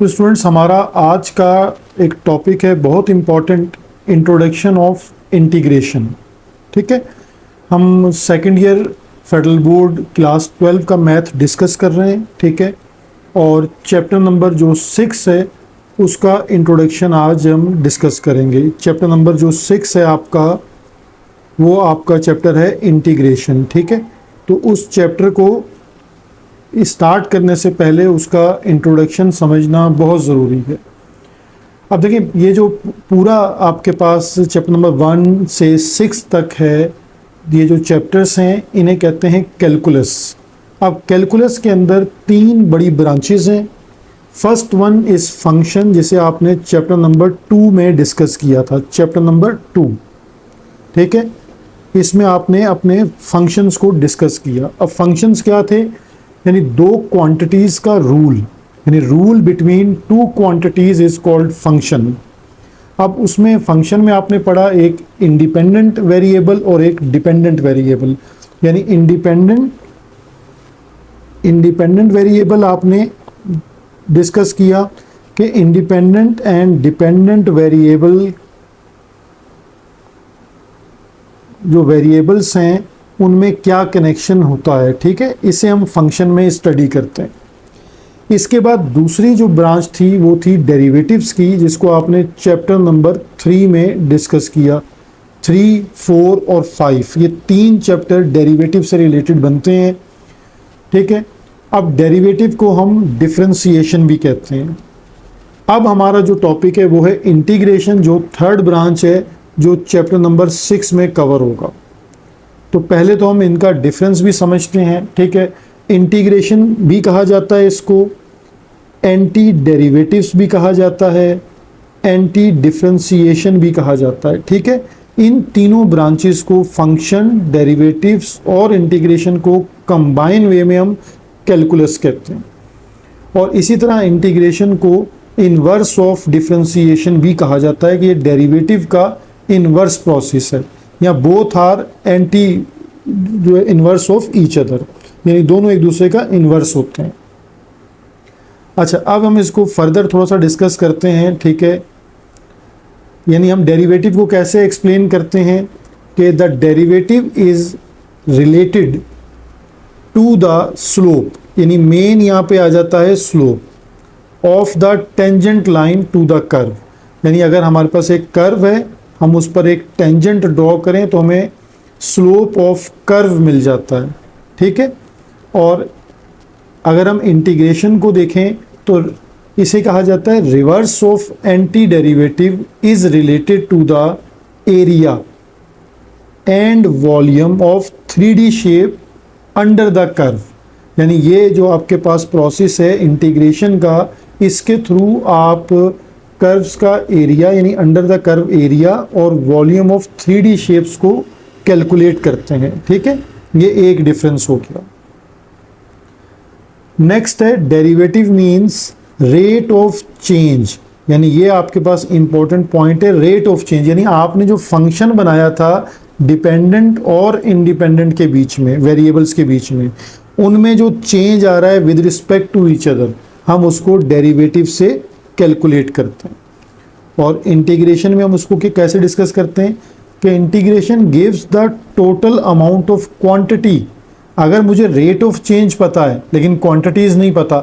तो स्टूडेंट्स, हमारा आज का एक टॉपिक है बहुत इम्पॉर्टेंट, इंट्रोडक्शन ऑफ इंटीग्रेशन। ठीक है, हम second year federal board class 12 का मैथ डिस्कस कर रहे हैं। ठीक है, और चैप्टर नंबर जो 6 है उसका इंट्रोडक्शन आज हम डिस्कस करेंगे। चैप्टर नंबर जो 6 है आपका, वो आपका चैप्टर है इंटीग्रेशन। ठीक है, तो उस चैप्टर को स्टार्ट करने से पहले उसका इंट्रोडक्शन समझना बहुत ज़रूरी है। अब देखिए, ये जो पूरा आपके पास चैप्टर नंबर 1 से 6 तक है, ये जो चैप्टर्स हैं इन्हें कहते हैं कैलकुलस। अब कैलकुलस के अंदर 3 बड़ी ब्रांचेस हैं। फर्स्ट वन इज़ फंक्शन, जिसे आपने चैप्टर नंबर 2 में डिस्कस किया था, चैप्टर नंबर 2। ठीक है, इसमें आपने अपने फंक्शंस को डिस्कस किया। अब फंक्शंस क्या थे? यानी 2 क्वांटिटीज़ का रूल, यानी rule between 2 quantities is called function. अब उसमें फंक्शन में आपने पढ़ा एक इंडिपेंडेंट वेरिएबल और एक डिपेंडेंट वेरिएबल। यानी इंडिपेंडेंट वेरिएबल आपने डिस्कस किया कि इंडिपेंडेंट एंड डिपेंडेंट वेरिएबल, जो वेरिएबल्स हैं उनमें क्या कनेक्शन होता है। ठीक है, इसे हम फंक्शन में स्टडी करते हैं। इसके बाद दूसरी जो ब्रांच थी वो थी डेरिवेटिव्स की, जिसको आपने चैप्टर नंबर 3 में डिस्कस किया। 3, 4 और 5 ये 3 चैप्टर डेरिवेटिव से रिलेटेड बनते हैं। ठीक है, अब डेरिवेटिव को हम डिफरेंशिएशन भी कहते हैं। अब हमारा जो टॉपिक है वो है इंटीग्रेशन, जो थर्ड ब्रांच है, जो चैप्टर नंबर 6 में कवर होगा। तो पहले तो हम इनका डिफरेंस भी समझते हैं। ठीक है, इंटीग्रेशन भी कहा जाता है इसको, एंटी डेरिवेटिव्स भी कहा जाता है, एंटी डिफरेंशिएशन भी कहा जाता है। ठीक है, इन तीनों ब्रांचेस को, फंक्शन, डेरिवेटिव्स और इंटीग्रेशन को कंबाइन वे में हम कैलकुलस कहते हैं। और इसी तरह इंटीग्रेशन को इनवर्स ऑफ डिफरेंशिएशन भी कहा जाता है कि ये डेरिवेटिव का इनवर्स प्रोसेस है, या बोथ आर एंटी जो है इनवर्स ऑफ ईच अदर, यानी दोनों एक दूसरे का इनवर्स होते हैं। अच्छा, अब हम इसको फर्दर थोड़ा सा डिस्कस करते हैं। ठीक है, यानी हम डेरिवेटिव को कैसे एक्सप्लेन करते हैं कि the derivative is related to the slope, यानी मेन यहाँ पे आ जाता है slope of the tangent line to the curve. यानी अगर हमारे पास एक कर्व है, हम उस पर एक टेंजेंट ड्रॉ करें तो हमें स्लोप ऑफ कर्व मिल जाता है। ठीक है, और अगर हम इंटीग्रेशन को देखें तो इसे कहा जाता है reverse of anti derivative is related to the area and volume of 3D shape under the curve. यानी ये जो आपके पास प्रोसेस है इंटीग्रेशन का, इसके थ्रू आप कर्व्स का एरिया, यानी अंडर द कर्व एरिया और वॉल्यूम ऑफ 3D शेप्स को कैलकुलेट करते हैं। ठीक है, ये एक डिफरेंस हो गया। नेक्स्ट है derivative means rate of change, यानी ये आपके पास इंपॉर्टेंट पॉइंट है, रेट ऑफ चेंज। यानी आपने जो फंक्शन बनाया था डिपेंडेंट और इंडिपेंडेंट के बीच में, वेरिएबल्स के बीच में, उनमें जो चेंज आ रहा है with respect to each other, हम उसको डेरिवेटिव से कैलकुलेट करते हैं। और इंटीग्रेशन में हम उसको कैसे डिस्कस करते हैं कि integration gives the total amount of quantity. अगर मुझे रेट ऑफ चेंज पता है लेकिन क्वांटिटीज़ नहीं पता,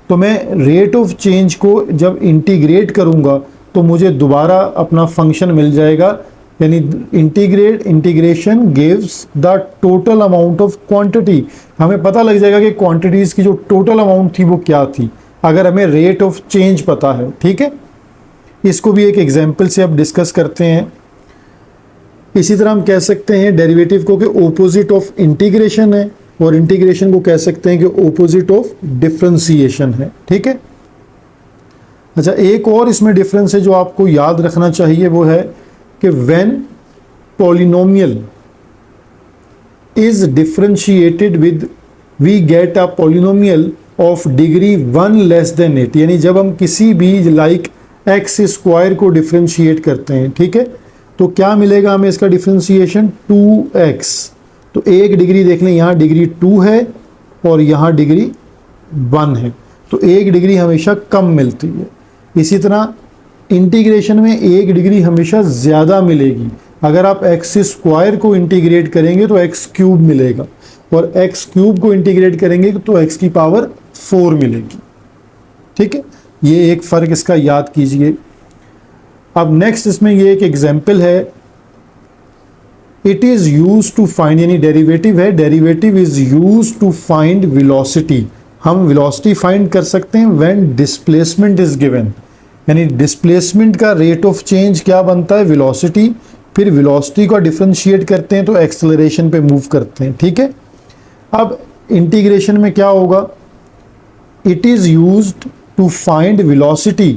तो मैं रेट ऑफ चेंज को जब इंटीग्रेट करूंगा तो मुझे दोबारा अपना फंक्शन मिल जाएगा। यानी integration gives the total amount of quantity. हमें पता लग जाएगा कि क्वांटिटीज़ की जो टोटल अमाउंट थी वो क्या थी, अगर हमें रेट ऑफ चेंज पता है। ठीक है, इसको भी एक एग्जांपल से अब डिस्कस करते हैं। इसी तरह हम कह सकते हैं डेरिवेटिव को कि ओपोजिट ऑफ इंटीग्रेशन है, और इंटीग्रेशन को कह सकते हैं कि ओपोजिट ऑफ डिफरेंशिएशन है। ठीक है, अच्छा, एक और इसमें डिफरेंस है जो आपको याद रखना चाहिए, वो है कि when polynomial is differentiated with we get a polynomial of degree 1 less than 8। यानी जब हम किसी भी लाइक एक्स स्क्वायर को डिफरेंशिएट करते हैं, ठीक है, तो क्या मिलेगा हमें इसका डिफरेंशिएशन 2x। तो एक डिग्री देख लें, यहाँ डिग्री 2 है और यहाँ डिग्री 1 है। तो 1 डिग्री हमेशा कम मिलती है। इसी तरह इंटीग्रेशन में 1 डिग्री हमेशा ज़्यादा मिलेगी। अगर आप एक्स स्क्वायर को इंटीग्रेट करेंगे तो एक्स क्यूब मिलेगा, और एक्स क्यूब को इंटीग्रेट करेंगे तो एक्स की पावर 4 मिलेगी। ठीक है, ये एक फ़र्क इसका याद कीजिए। अब नेक्स्ट इसमें ये एक एग्जाम्पल है, it is use to find, यानी डेरिवेटिव है, derivative is use to find velocity. हम वेलोसिटी फाइंड कर सकते हैं व्हेन डिस्प्लेसमेंट इज गिवन, यानी डिस्प्लेसमेंट का रेट ऑफ चेंज क्या बनता है, वेलोसिटी। फिर वेलोसिटी को डिफरेंशिएट करते हैं तो एक्सेलरेशन पे मूव करते हैं। ठीक है, अब इंटीग्रेशन में क्या होगा, it is used to find velocity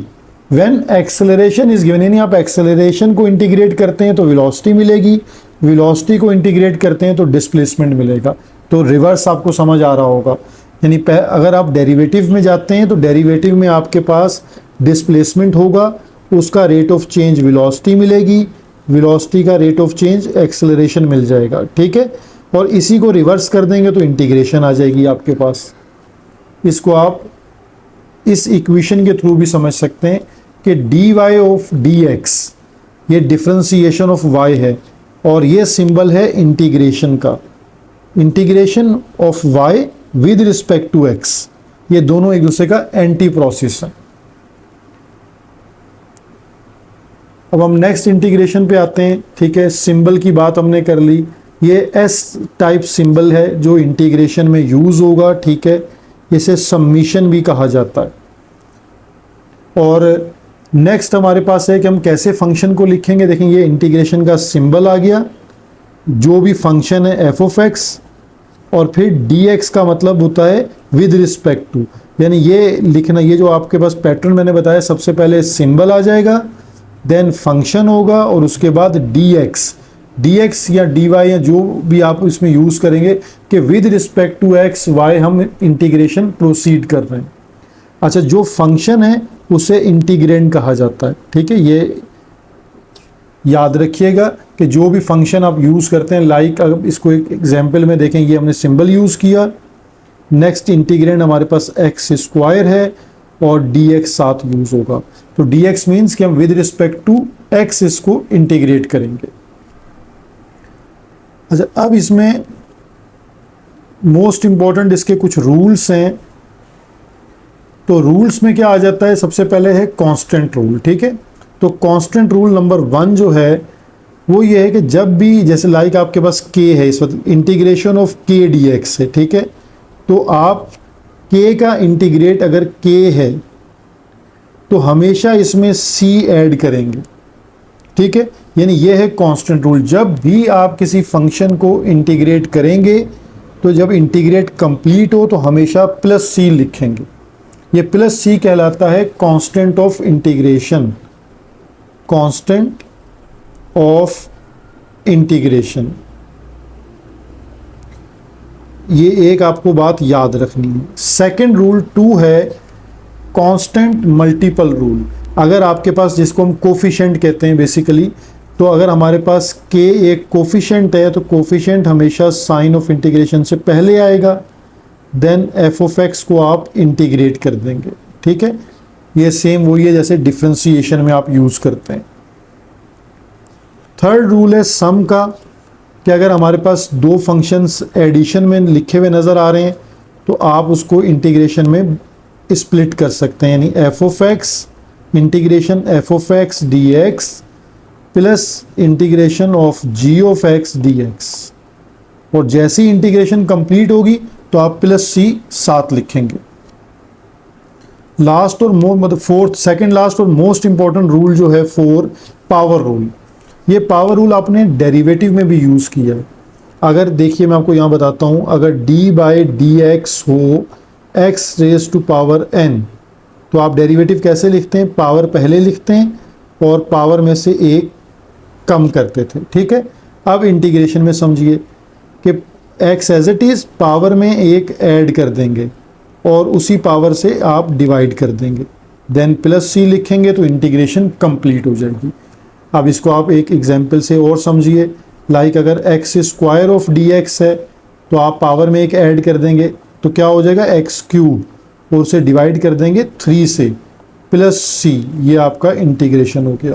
when acceleration is given, यानी आप एक्सेलरेशन को इंटीग्रेट करते हैं तो वेलोसिटी मिलेगी, वेलोसिटी को इंटीग्रेट करते हैं तो डिस्प्लेसमेंट मिलेगा। तो रिवर्स आपको समझ आ रहा होगा, यानी अगर आप डेरिवेटिव में जाते हैं तो डेरिवेटिव में आपके पास डिस्प्लेसमेंट होगा, उसका रेट ऑफ चेंज वेलोसिटी मिलेगी, वेलोसिटी का रेट ऑफ चेंज एक्सेलरेशन मिल जाएगा। ठीक है, और इसी को रिवर्स कर देंगे तो इंटीग्रेशन आ जाएगी आपके पास। इसको आप इस इक्वेशन के थ्रू भी समझ सकते हैं कि dy ऑफ dx ये डिफरेंशिएशन ऑफ y है, और ये सिंबल है इंटीग्रेशन का, integration of y with respect to x, ये दोनों एक दूसरे का एंटी प्रोसेस है। अब हम नेक्स्ट इंटीग्रेशन पे आते हैं। ठीक है, सिंबल की बात हमने कर ली, ये S टाइप सिंबल है जो इंटीग्रेशन में यूज होगा। ठीक है, इसे सम्मिशन भी कहा जाता है। और नेक्स्ट हमारे पास है कि हम कैसे फंक्शन को लिखेंगे। देखेंगे ये इंटीग्रेशन का सिंबल आ गया, जो भी फंक्शन है f ऑफ x, और फिर dx का मतलब होता है विद रिस्पेक्ट टू, यानी ये लिखना, ये जो आपके पास पैटर्न मैंने बताया, सबसे पहले सिंबल आ जाएगा, देन फंक्शन होगा, और उसके बाद dx या dy या जो भी आप इसमें यूज़ करेंगे कि with respect to x y हम इंटीग्रेशन प्रोसीड कर रहे हैं। अच्छा, जो फंक्शन है उसे इंटीग्रेंड कहा जाता है। ठीक है, ये याद रखिएगा कि जो भी फंक्शन आप यूज़ करते हैं, लाइक अगर इसको एक एग्जांपल में देखें, ये हमने सिंबल यूज़ किया, नेक्स्ट इंटीग्रेंड हमारे पास एक्स स्क्वायर है और dx साथ यूज़ होगा। तो dx मीन्स कि हम विद रिस्पेक्ट टू x इसको इंटीग्रेट करेंगे। अच्छा, अब इसमें मोस्ट इंपॉर्टेंट इसके कुछ रूल्स हैं। तो रूल्स में क्या आ जाता है, सबसे पहले है कांस्टेंट रूल। ठीक है, तो कांस्टेंट रूल नंबर 1 जो है वो ये है कि जब भी, जैसे लाइक आपके पास k है, इस वक्त इंटीग्रेशन ऑफ k dx है। ठीक है, तो आप k का इंटीग्रेट अगर k है तो हमेशा इसमें c ऐड करेंगे। ठीक है, यानी ये है कांस्टेंट रूल। जब भी आप किसी फंक्शन को इंटीग्रेट करेंगे तो जब इंटीग्रेट कंप्लीट हो तो हमेशा प्लस c लिखेंगे। ये प्लस c कहलाता है constant of integration, constant of integration. ये एक आपको बात याद रखनी है। सेकंड रूल 2 है कांस्टेंट मल्टीपल रूल। अगर आपके पास, जिसको हम कोफिशिएंट कहते हैं बेसिकली, तो अगर हमारे पास k एक कोफिशिएंट है तो कोफिशिएंट हमेशा साइन ऑफ इंटीग्रेशन से पहले आएगा, देन f ऑफ x को आप इंटीग्रेट कर देंगे। ठीक है, ये सेम वही है जैसे डिफरेंशिएशन में आप यूज़ करते हैं। थर्ड रूल है सम का, कि अगर हमारे पास दो फंक्शंस एडिशन में लिखे हुए नज़र आ रहे हैं तो आप उसको इंटीग्रेशन में स्प्लिट कर सकते हैं, यानी f of x integration f of x dx plus integration of g of x dx, और जैसी इंटीग्रेशन कंप्लीट होगी तो आप प्लस c साथ लिखेंगे। लास्ट और मतलब फोर्थ, सेकंड लास्ट और मोस्ट इंपॉर्टेंट रूल जो है 4, पावर रूल। ये पावर रूल आपने डेरिवेटिव में भी यूज़ किया है। अगर देखिए मैं आपको यहाँ बताता हूँ, अगर d बाई डी एक्स हो x raise to power n, तो आप डेरिवेटिव कैसे लिखते हैं, पावर पहले लिखते हैं और पावर में से एक कम करते थे। ठीक है, अब इंटीग्रेशन में समझिए कि x as it is power में एक ऐड कर देंगे और उसी पावर से आप डिवाइड कर देंगे, देन प्लस c लिखेंगे तो इंटीग्रेशन कंप्लीट हो जाएगी। अब इसको आप एक एग्जांपल से और समझिए, लाइक अगर x स्क्वायर ऑफ dx है तो आप पावर में एक ऐड कर देंगे तो क्या हो जाएगा x क्यूब, और उसे डिवाइड कर देंगे 3 से प्लस सी, ये आपका इंटीग्रेशन हो गया।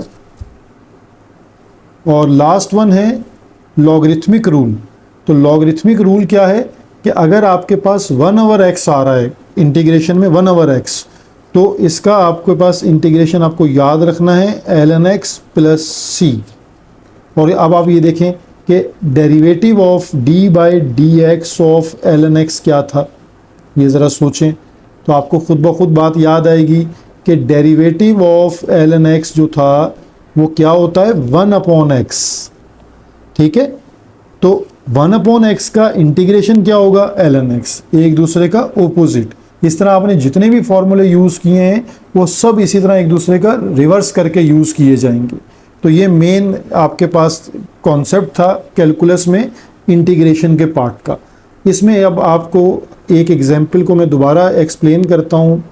और लास्ट वन है लॉगरिथमिक रूल। तो लॉगरिथमिक रूल क्या है कि अगर आपके पास 1/x आ रहा है इंटीग्रेशन में 1/x, तो इसका आपके पास इंटीग्रेशन आपको याद रखना है ln x प्लस सी। और अब आप ये देखें कि derivative of d by d x of ln x क्या था, ये ज़रा सोचें तो आपको खुद ब खुद बात याद आएगी कि डेरिवेटिव ऑफ ln x जो था वो क्या होता है 1/x। ठीक है, तो 1/x का इंटीग्रेशन क्या होगा ln x, एक दूसरे का ओपोजिट। इस तरह आपने जितने भी फॉर्मूले यूज़ किए हैं वो सब इसी तरह एक दूसरे का रिवर्स करके यूज़ किए जाएंगे। तो ये मेन आपके पास कॉन्सेप्ट था कैलकुलस में इंटीग्रेशन के पार्ट का। इसमें अब आपको एक एग्जाम्पल को मैं दोबारा एक्सप्लेन करता हूँ।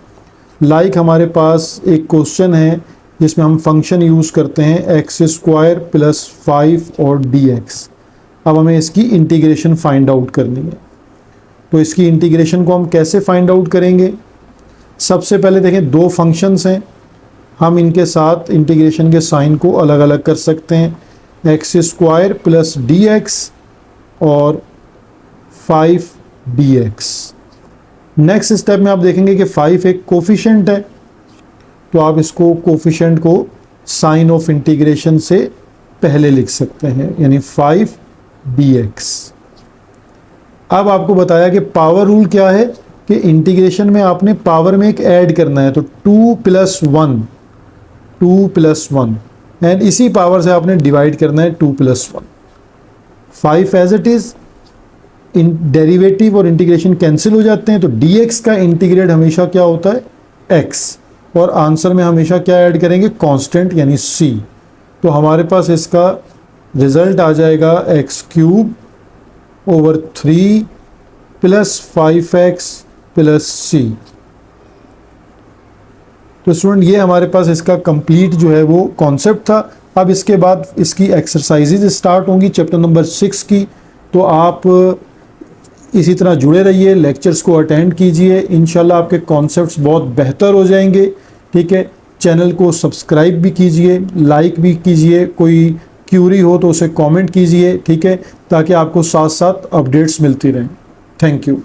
लाइक हमारे पास एक क्वेश्चन है जिसमें हम फंक्शन यूज़ करते हैं x² प्लस 5 और dx। अब हमें इसकी इंटीग्रेशन फाइंड आउट करनी है। तो इसकी इंटीग्रेशन को हम कैसे फाइंड आउट करेंगे? सबसे पहले देखें, दो फंक्शंस हैं, हम इनके साथ इंटीग्रेशन के साइन को अलग अलग कर सकते हैं। x² प्लस dx और 5dx। नेक्स्ट स्टेप में आप देखेंगे कि 5 एक कोफिशिएंट है, तो आप इसको कोफिशिएंट को साइन ऑफ इंटीग्रेशन से पहले लिख सकते हैं, यानी 5dx। अब आपको बताया कि पावर रूल क्या है कि इंटीग्रेशन में आपने पावर में एक ऐड करना है, तो 2 + 1 एंड इसी पावर से आपने डिवाइड करना है 2 + 1। 5 एज इट इज़, डेरिवेटिव और इंटीग्रेशन कैंसिल हो जाते हैं, तो dx का इंटीग्रेट हमेशा क्या होता है x, और आंसर में हमेशा क्या ऐड करेंगे कांस्टेंट यानी c। तो हमारे पास इसका रिजल्ट आ जाएगा x³ / 3 + 5x + c। तो स्टूडेंट ये हमारे पास इसका कंप्लीट जो है वो कॉन्सेप्ट था। अब इसके बाद इसकी एक्सरसाइजेज स्टार्ट होंगी चैप्टर नंबर 6 की। तो आप इसी तरह जुड़े रहिए, लेक्चर्स को अटेंड कीजिए, इंशाल्लाह आपके कॉन्सेप्ट्स बहुत बेहतर हो जाएंगे। ठीक है, चैनल को सब्सक्राइब भी कीजिए, लाइक भी कीजिए, कोई क्यूरी हो तो उसे कमेंट कीजिए। ठीक है, ताकि आपको साथ साथ अपडेट्स मिलती रहें। Thank you.